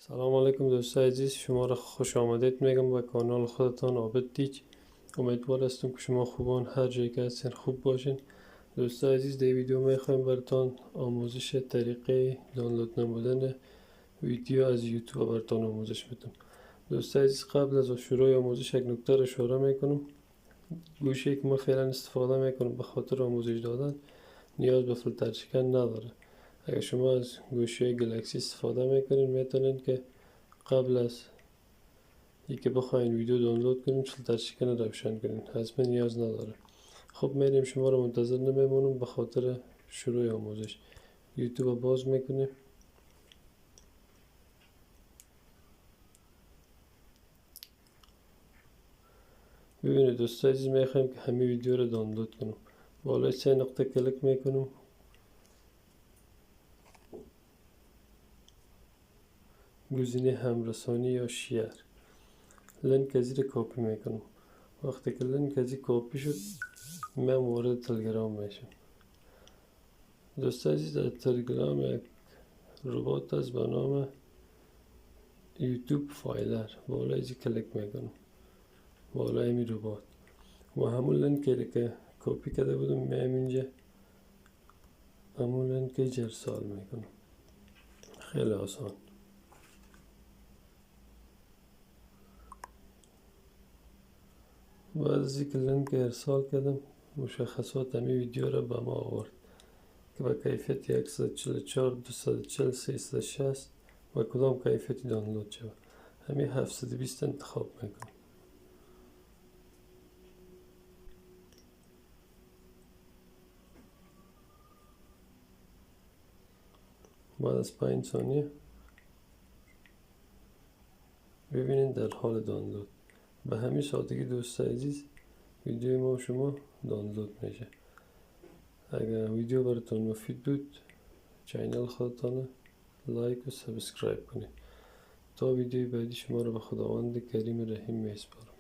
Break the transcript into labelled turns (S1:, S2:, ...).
S1: سلام علیکم دوستای عزیز، شما را خوش آمدید میگم به کانال خودتان عابد تیچ. امیدوار هستم که شما خوبان هر جایی که هستین خوب باشین. دوستای عزیز، در ویدیو میخوایم براتان آموزش طریقه دانلود نمودن ویدیو از یوتیوب براتان آموزش میدم. دوستای عزیز، قبل از شروع آموزش یک نکته را اشاره میکنم. گوشی که ما فعلا استفاده میکنم به خاطر آموزش دادن نیاز به فیلتر شکن نداره. اگر شما از گوشی گلکسی استفاده میکنین میتونین که قبل از اینکه بخواین ویدیو دانلود کنین فیلتر شکن روشن کنین، حتما نیاز نداره. خب میریم، شما رو منتظر نمیمونم. به خاطر شروع آموزش یوتیوب باز میکنیم. ببینید دوستای عزیز، میخوایم که همه ویدیو رو دانلود کنم. بالای سه نقطه کلیک میکنم، گزینه همرسانی یا شیر، لینک از این کپی میکنم. وقتی که لینک از این کپی شد من وارد تلگرام میشم. دوستای عزیز، در تلگرام یک ربات است به نام یوتیوب فایلر، بالای ازی کلیک میکنم، بالای می ربات و همون لینکی که کپی کرده بودم میایم اینجا همون لینک ارسال میکنم. خیلی آسان. بعد از اینکه لینک ارسال کردم مشخصات همین ویدیو را به ما آورد که با کیفیت 144 240 360 و کدام کیفیتی دانلود شود. همین 720 انتخاب میکنم. بعد از 5 ثانیه ببینید در حال دانلود. به همین سادگی دوستای عزیز ویدیو ما شما دانلود میشه. اگر ویدیو براتون مفید بود چینل خودتان لایک و سابسکرایب کنید. تا ویدیوی بعدی شما رو به خداوند کریم رحیم میسپارم.